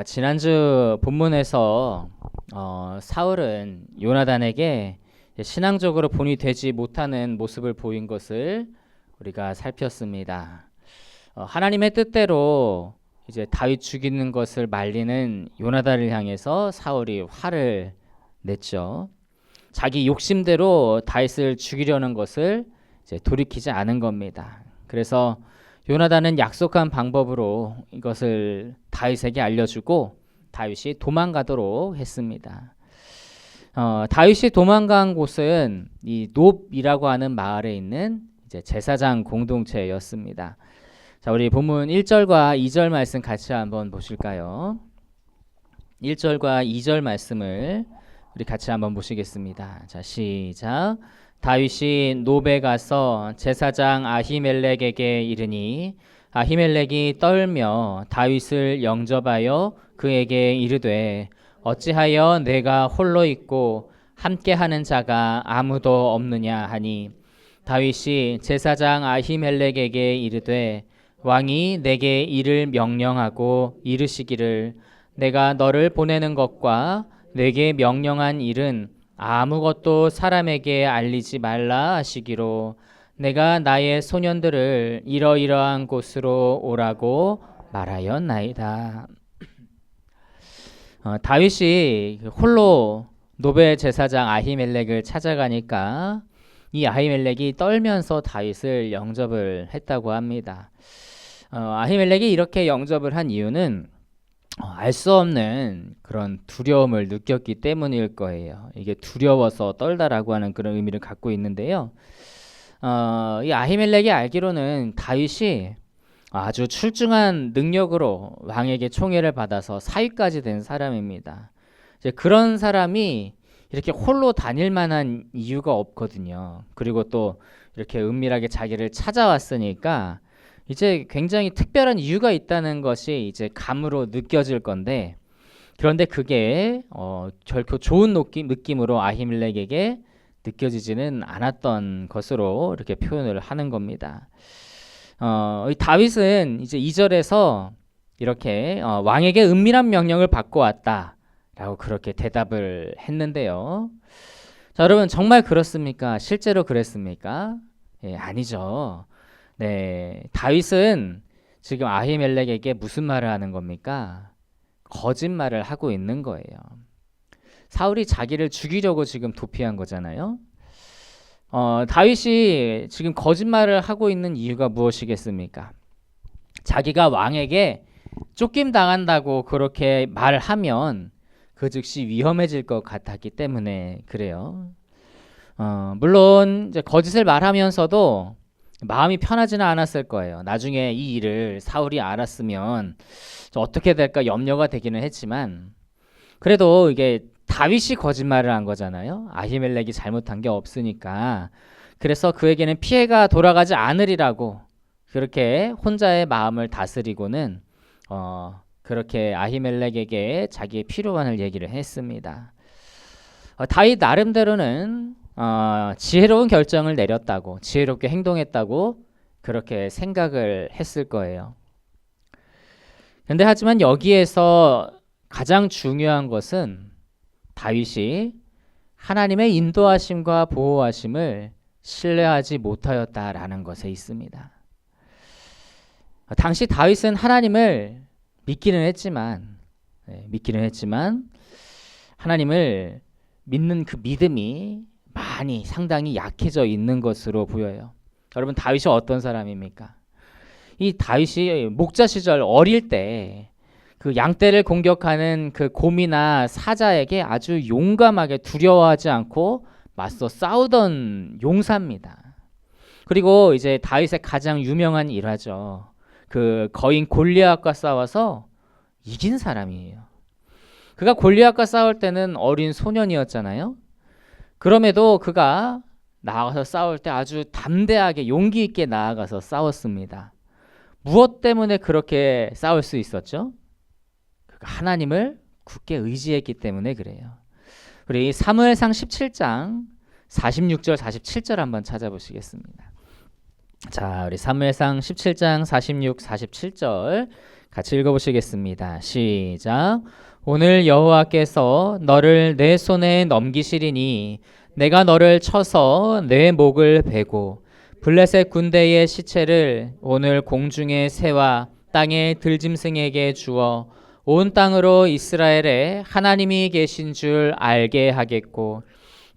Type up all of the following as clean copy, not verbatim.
지난주 본문에서 사울은 요나단에게 신앙적으로 본이 되지 못하는 모습을 보인 것을 우리가 살폈습니다. 하나님의 뜻대로 이제 다윗 죽이는 것을 말리는 요나단을 향해서 사울이 화를 냈죠. 자기 욕심대로 다윗을 죽이려는 것을 이제 돌이키지 않은 겁니다. 그래서 요나단은 약속한 방법으로 이것을 다윗에게 알려주고 다윗이 도망가도록 했습니다. 다윗이 도망간 곳은 이 놉이라고 하는 마을에 있는 이제 제사장 공동체였습니다. 자, 우리 본문 1절과 2절 말씀 같이 한번 보실까요? 1절과 2절 말씀을 우리 같이 한번 보시겠습니다. 자, 시작. 다윗이 놉에 가서 제사장 아히멜렉에게 이르니 아히멜렉이 떨며 다윗을 영접하여 그에게 이르되 어찌하여 내가 홀로 있고 함께하는 자가 아무도 없느냐 하니 다윗이 제사장 아히멜렉에게 이르되 왕이 내게 이를 명령하고 이르시기를 내가 너를 보내는 것과 내게 명령한 일은 아무것도 사람에게 알리지 말라 하시기로 내가 나의 소년들을 이러이러한 곳으로 오라고 말하였나이다. 다윗이 홀로 놉의 제사장 아히멜렉을 찾아가니까 이 아히멜렉이 떨면서 다윗을 영접을 했다고 합니다. 아히멜렉이 이렇게 영접을 한 이유는 알 수 없는 그런 두려움을 느꼈기 때문일 거예요. 이게 두려워서 떨다라고 하는 그런 의미를 갖고 있는데요. 이 아히멜렉이 알기로는 다윗이 아주 출중한 능력으로 왕에게 총애를 받아서 사위까지 된 사람입니다. 이제 그런 사람이 이렇게 홀로 다닐 만한 이유가 없거든요. 그리고 또 이렇게 은밀하게 자기를 찾아왔으니까 이제 굉장히 특별한 이유가 있다는 것이 이제 감으로 느껴질 건데, 그런데 그게 결코 좋은 느낌으로 아히멜렉에게 느껴지지는 않았던 것으로 이렇게 표현을 하는 겁니다. 다윗은 이제 2절에서 이렇게 왕에게 은밀한 명령을 받고 왔다라고 그렇게 대답을 했는데요. 자, 여러분 정말 그렇습니까? 실제로 그랬습니까? 예, 아니죠. 네, 다윗은 지금 아히멜렉에게 무슨 말을 하는 겁니까? 거짓말을 하고 있는 거예요. 사울이 자기를 죽이려고 지금 도피한 거잖아요. 다윗이 지금 거짓말을 하고 있는 이유가 무엇이겠습니까? 자기가 왕에게 쫓김 당한다고 그렇게 말하면 그 즉시 위험해질 것 같았기 때문에 그래요. 물론 이제 거짓을 말하면서도 마음이 편하지는 않았을 거예요. 나중에 이 일을 사울이 알았으면 어떻게 될까 염려가 되기는 했지만, 그래도 이게 다윗이 거짓말을 한 거잖아요. 아히멜렉이 잘못한 게 없으니까. 그래서 그에게는 피해가 돌아가지 않으리라고 그렇게 혼자의 마음을 다스리고는 그렇게 아히멜렉에게 자기의 필요한을 얘기를 했습니다. 다윗 나름대로는 지혜로운 결정을 내렸다고, 지혜롭게 행동했다고 그렇게 생각을 했을 거예요. 근데 하지만 여기에서 가장 중요한 것은 다윗이 하나님의 인도하심과 보호하심을 신뢰하지 못하였다라는 것에 있습니다. 당시 다윗은 하나님을 믿기는 했지만 하나님을 믿는 그 믿음이 상당히 약해져 있는 것으로 보여요. 여러분, 다윗이 어떤 사람입니까? 이 다윗이 목자 시절 어릴 때 그 양떼를 공격하는 그 곰이나 사자에게 아주 용감하게 두려워하지 않고 맞서 싸우던 용사입니다. 그리고 이제 다윗의 가장 유명한 일화죠. 그 거인 골리앗과 싸워서 이긴 사람이에요. 그가 골리앗과 싸울 때는 어린 소년이었잖아요. 그럼에도 그가 나아가서 싸울 때 아주 담대하게 용기 있게 나아가서 싸웠습니다. 무엇 때문에 그렇게 싸울 수 있었죠? 그가 하나님을 굳게 의지했기 때문에 그래요. 우리 사무엘상 17장 46절 47절 한번 찾아보시겠습니다. 자, 우리 사무엘상 17장 46, 47절 같이 읽어보시겠습니다. 시작. 오늘 여호와께서 너를 내 손에 넘기시리니 내가 너를 쳐서 내 목을 베고 블레셋 군대의 시체를 오늘 공중의 새와 땅의 들짐승에게 주어 온 땅으로 이스라엘에 하나님이 계신 줄 알게 하겠고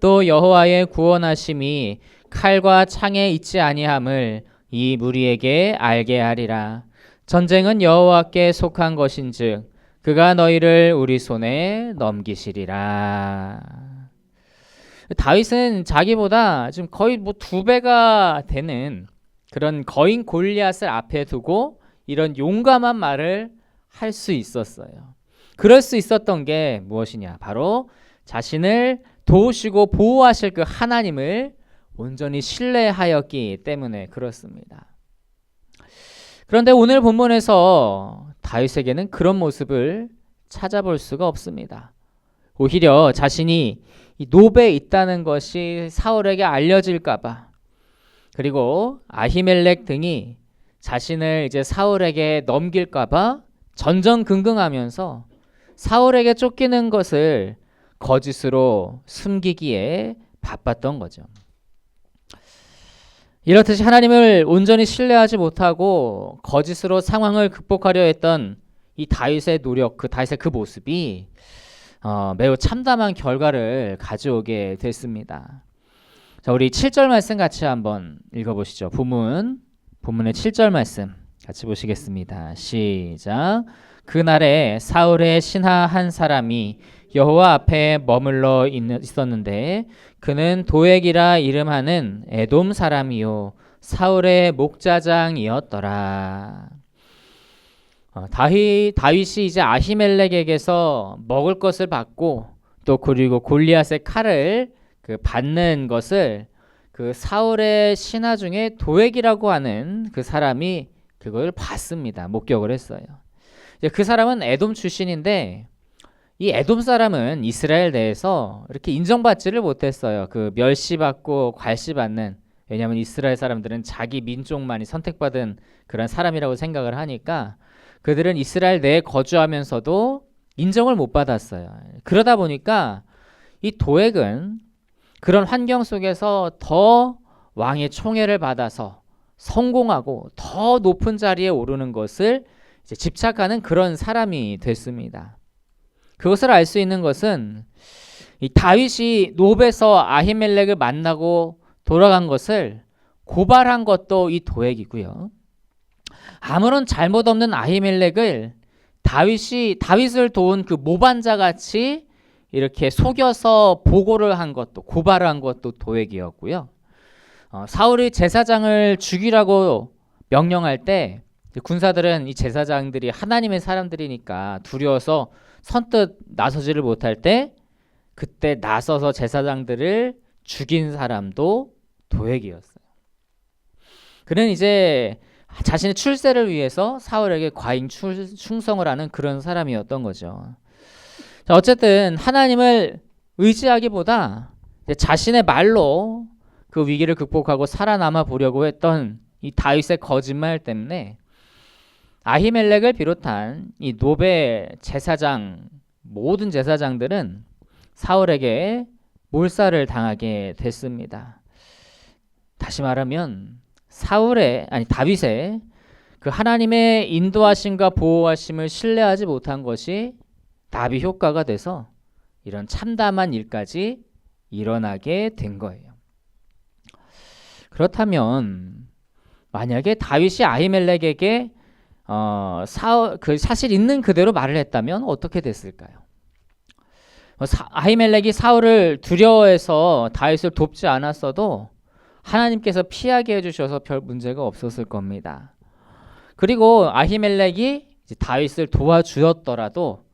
또 여호와의 구원하심이 칼과 창에 있지 아니함을 이 무리에게 알게 하리라. 전쟁은 여호와께 속한 것인즉 그가 너희를 우리 손에 넘기시리라. 다윗은 자기보다 지금 거의 뭐 2배가 되는 그런 거인 골리앗을 앞에 두고 이런 용감한 말을 할 수 있었어요. 그럴 수 있었던 게 무엇이냐? 바로 자신을 도우시고 보호하실 그 하나님을 온전히 신뢰하였기 때문에 그렇습니다. 그런데 오늘 본문에서 다윗에게는 그런 모습을 찾아볼 수가 없습니다. 오히려 자신이 이 노베에 있다는 것이 사울에게 알려질까봐, 그리고 아히멜렉 등이 자신을 이제 사울에게 넘길까봐 전전긍긍하면서 사울에게 쫓기는 것을 거짓으로 숨기기에 바빴던 거죠. 이렇듯이 하나님을 온전히 신뢰하지 못하고 거짓으로 상황을 극복하려 했던 이 다윗의 노력, 다윗의 그 모습이 매우 참담한 결과를 가져오게 됐습니다. 자, 우리 7절 말씀 같이 한번 읽어보시죠. 본문의 7절 말씀 같이 보시겠습니다. 시작. 그날에 사울의 신하 한 사람이 여호와 앞에 머물러 있었는데 그는 도액이라 이름하는 에돔 사람이요 사울의 목자장이었더라. 다윗이 이제 아히멜렉에게서 먹을 것을 받고 또 그리고 골리앗의 칼을 받는 것을 그 사울의 신하 중에 도액이라고 하는 그 사람이 그걸 봤습니다. 목격을 했어요. 그 사람은 에돔 출신인데 이 에돔 사람은 이스라엘 내에서 이렇게 인정받지를 못했어요. 그 멸시받고 괄시받는, 왜냐하면 이스라엘 사람들은 자기 민족만이 선택받은 그런 사람이라고 생각을 하니까 그들은 이스라엘 내에 거주하면서도 인정을 못 받았어요. 그러다 보니까 이 도액은 그런 환경 속에서 더 왕의 총애를 받아서 성공하고 더 높은 자리에 오르는 것을 이제 집착하는 그런 사람이 됐습니다. 그것을 알 수 있는 것은 이 다윗이 노베에서 아히멜렉을 만나고 돌아간 것을 고발한 것도 이 도액이고요. 아무런 잘못 없는 아히멜렉을 다윗을 도운 그 모반자 같이 이렇게 속여서 보고를 한 것도, 고발을 한 것도 도액이었고요. 사울이 제사장을 죽이라고 명령할 때 군사들은 이 제사장들이 하나님의 사람들이니까 두려워서 선뜻 나서지를 못할 때 그때 나서서 제사장들을 죽인 사람도 도액이었어요. 그는 이제 자신의 출세를 위해서 사울에게 과잉 충성을 하는 그런 사람이었던 거죠. 자, 어쨌든 하나님을 의지하기보다 자신의 말로 그 위기를 극복하고 살아남아 보려고 했던 이 다윗의 거짓말 때문에 아히멜렉을 비롯한 이 노베 제사장, 모든 제사장들은 사울에게 몰살을 당하게 됐습니다. 다시 말하면 다윗의 그 하나님의 인도하심과 보호하심을 신뢰하지 못한 것이 나비 효과가 돼서 이런 참담한 일까지 일어나게 된 거예요. 그렇다면 만약에 다윗이 아히멜렉에게 그 사실 있는 그대로 말을 했다면 어떻게 됐을까요? 아히멜렉이 사울을 두려워해서 다윗을 돕지 않았어도 하나님께서 피하게 해주셔서 별 문제가 없었을 겁니다. 그리고 아히멜렉이 다윗을 도와주었더라도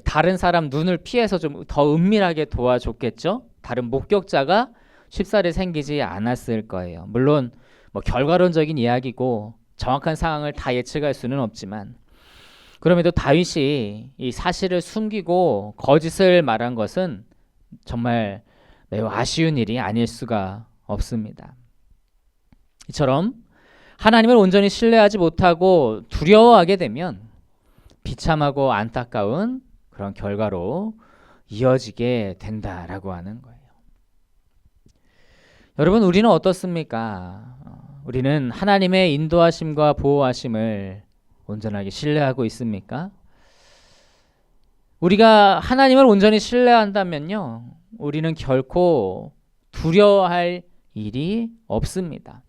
다른 사람 눈을 피해서 좀 더 은밀하게 도와줬겠죠. 다른 목격자가 쉽사리 생기지 않았을 거예요. 물론 뭐 결과론적인 이야기고 정확한 상황을 다 예측할 수는 없지만, 그럼에도 다윗이 이 사실을 숨기고 거짓을 말한 것은 정말 매우 아쉬운 일이 아닐 수가 없습니다. 이처럼 하나님을 온전히 신뢰하지 못하고 두려워하게 되면 비참하고 안타까운 그런 결과로 이어지게 된다라고 하는 거예요. 여러분, 우리는 어떻습니까? 우리는 하나님의 인도하심과 보호하심을 온전하게 신뢰하고 있습니까? 우리가 하나님을 온전히 신뢰한다면요, 우리는 결코 두려워할 일이 없습니다.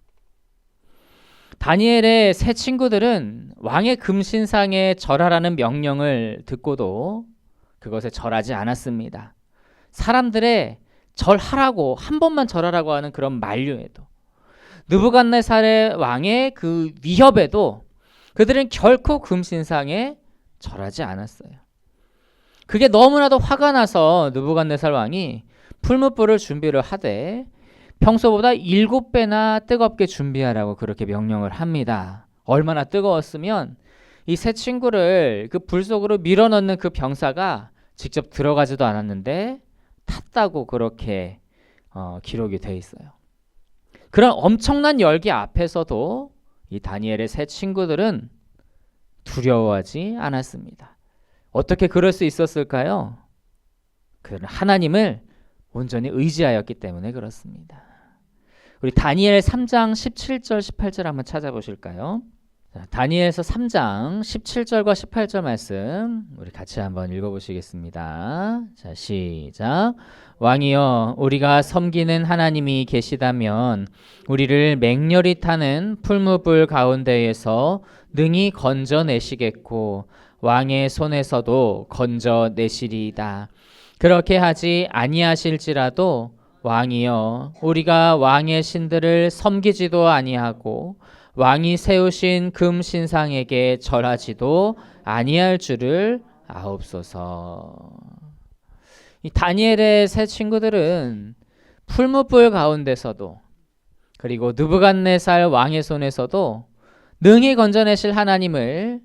다니엘의 세 친구들은 왕의 금신상에 절하라는 명령을 듣고도 그것에 절하지 않았습니다. 사람들의 절하라고, 한 번만 절하라고 하는 그런 만류에도, 느부갓네살의 왕의 그 위협에도 그들은 결코 금신상에 절하지 않았어요. 그게 너무나도 화가 나서 느부갓네살 왕이 풀무불을 준비를 하되 평소보다 7배나 뜨겁게 준비하라고 그렇게 명령을 합니다. 얼마나 뜨거웠으면 이 세 친구를 그 불 속으로 밀어넣는 그 병사가 직접 들어가지도 않았는데 탔다고 그렇게 기록이 돼 있어요. 그런 엄청난 열기 앞에서도 이 다니엘의 세 친구들은 두려워하지 않았습니다. 어떻게 그럴 수 있었을까요? 그들은 하나님을 온전히 의지하였기 때문에 그렇습니다. 우리 다니엘 3장 17절 18절 한번 찾아보실까요? 자, 다니엘서 3장 17절과 18절 말씀 우리 같이 한번 읽어보시겠습니다. 자, 시작. 왕이여, 우리가 섬기는 하나님이 계시다면 우리를 맹렬히 타는 풀무불 가운데에서 능히 건져내시겠고 왕의 손에서도 건져내시리이다. 그렇게 하지 아니하실지라도 왕이여, 우리가 왕의 신들을 섬기지도 아니하고 왕이 세우신 금 신상에게 절하지도 아니할 줄을 아옵소서. 이 다니엘의 세 친구들은 풀무불 가운데서도 그리고 느부갓네살 왕의 손에서도 능히 건져내실 하나님을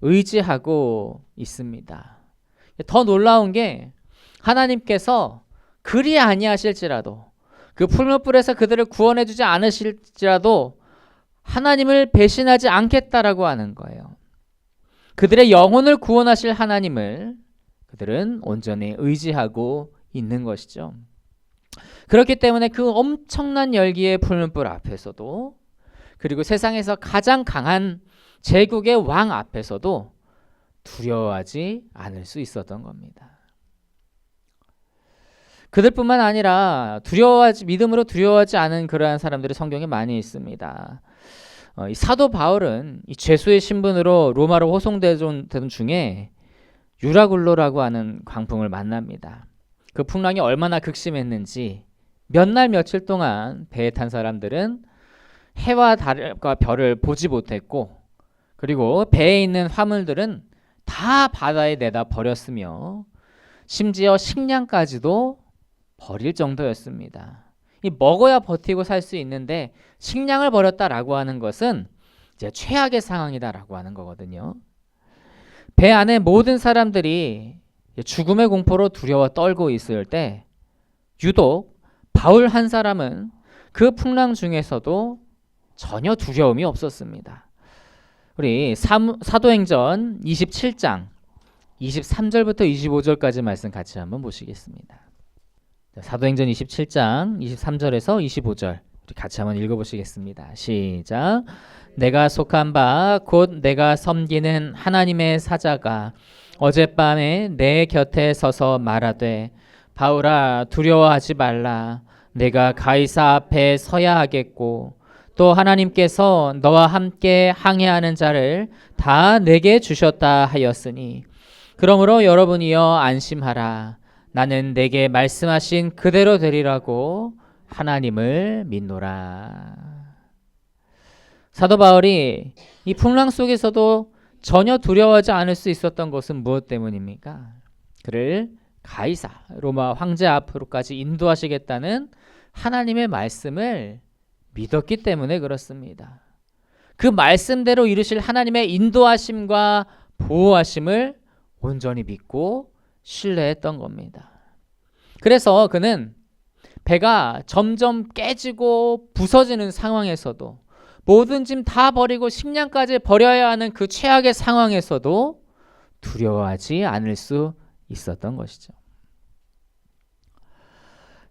의지하고 있습니다. 더 놀라운 게 하나님께서 그리 아니하실지라도, 그 풀무불에서 그들을 구원해 주지 않으실지라도 하나님을 배신하지 않겠다라고 하는 거예요. 그들의 영혼을 구원하실 하나님을 그들은 온전히 의지하고 있는 것이죠. 그렇기 때문에 그 엄청난 열기의 풀무불 앞에서도, 그리고 세상에서 가장 강한 제국의 왕 앞에서도 두려워하지 않을 수 있었던 겁니다. 그들뿐만 아니라 믿음으로 두려워하지 않은 그러한 사람들이 성경에 많이 있습니다. 이 사도 바울은 이 죄수의 신분으로 로마로 호송되던 중에 유라굴로라고 하는 광풍을 만납니다. 그 풍랑이 얼마나 극심했는지 몇 날 며칠 동안 배에 탄 사람들은 해와 달과 별을 보지 못했고, 그리고 배에 있는 화물들은 다 바다에 내다 버렸으며 심지어 식량까지도 버릴 정도였습니다. 이 먹어야 버티고 살 수 있는데 식량을 버렸다라고 하는 것은 이제 최악의 상황이다라고 하는 거거든요. 배 안에 모든 사람들이 죽음의 공포로 두려워 떨고 있을 때 유독 바울 한 사람은 그 풍랑 중에서도 전혀 두려움이 없었습니다. 우리 사도행전 27장 23절부터 25절까지 말씀 같이 한번 보시겠습니다. 사도행전 27장 23절에서 25절 우리 같이 한번 읽어보시겠습니다. 시작. 내가 속한 바 곧 내가 섬기는 하나님의 사자가 어젯밤에 내 곁에 서서 말하되, 바울아 두려워하지 말라. 내가 가이사 앞에 서야 하겠고 또 하나님께서 너와 함께 항해하는 자를 다 내게 주셨다 하였으니 그러므로 여러분이여 안심하라. 나는 내게 말씀하신 그대로 되리라고 하나님을 믿노라. 사도 바울이 이 풍랑 속에서도 전혀 두려워하지 않을 수 있었던 것은 무엇 때문입니까? 그를 가이사, 로마 황제 앞으로까지 인도하시겠다는 하나님의 말씀을 믿었기 때문에 그렇습니다. 그 말씀대로 이루실 하나님의 인도하심과 보호하심을 온전히 믿고 신뢰했던 겁니다. 그래서 그는 배가 점점 깨지고 부서지는 상황에서도, 모든 짐 다 버리고 식량까지 버려야 하는 그 최악의 상황에서도 두려워하지 않을 수 있었던 것이죠.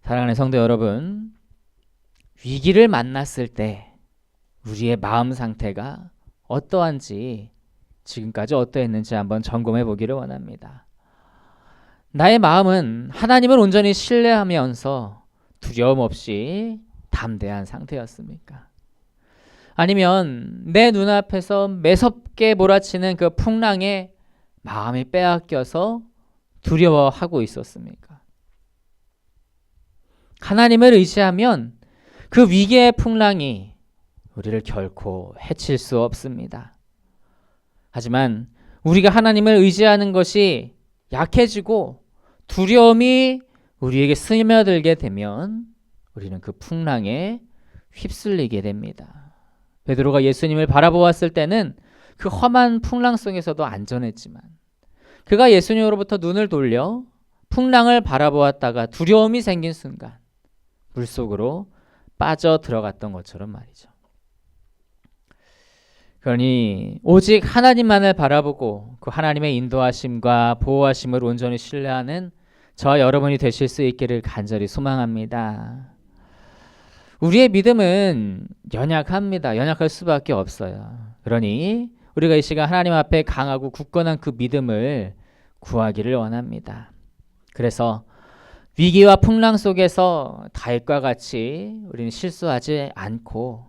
사랑하는 성도 여러분, 위기를 만났을 때 우리의 마음 상태가 어떠한지, 지금까지 어떠했는지 한번 점검해 보기를 원합니다. 나의 마음은 하나님을 온전히 신뢰하면서 두려움 없이 담대한 상태였습니까? 아니면 내 눈앞에서 매섭게 몰아치는 그 풍랑에 마음이 빼앗겨서 두려워하고 있었습니까? 하나님을 의지하면 그 위기의 풍랑이 우리를 결코 해칠 수 없습니다. 하지만 우리가 하나님을 의지하는 것이 약해지고 두려움이 우리에게 스며들게 되면 우리는 그 풍랑에 휩쓸리게 됩니다. 베드로가 예수님을 바라보았을 때는 그 험한 풍랑 속에서도 안전했지만 그가 예수님으로부터 눈을 돌려 풍랑을 바라보았다가 두려움이 생긴 순간 물속으로 빠져 들어갔던 것처럼 말이죠. 그러니 오직 하나님만을 바라보고 그 하나님의 인도하심과 보호하심을 온전히 신뢰하는 저와 여러분이 되실 수 있기를 간절히 소망합니다. 우리의 믿음은 연약합니다. 연약할 수밖에 없어요. 그러니 우리가 이 시간 하나님 앞에 강하고 굳건한 그 믿음을 구하기를 원합니다. 그래서 위기와 풍랑 속에서 다윗과 같이 우리는 실수하지 않고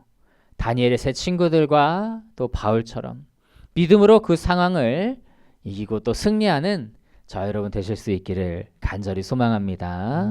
다니엘의 세 친구들과 또 바울처럼 믿음으로 그 상황을 이기고 또 승리하는 저 여러분 되실 수 있기를 간절히 소망합니다.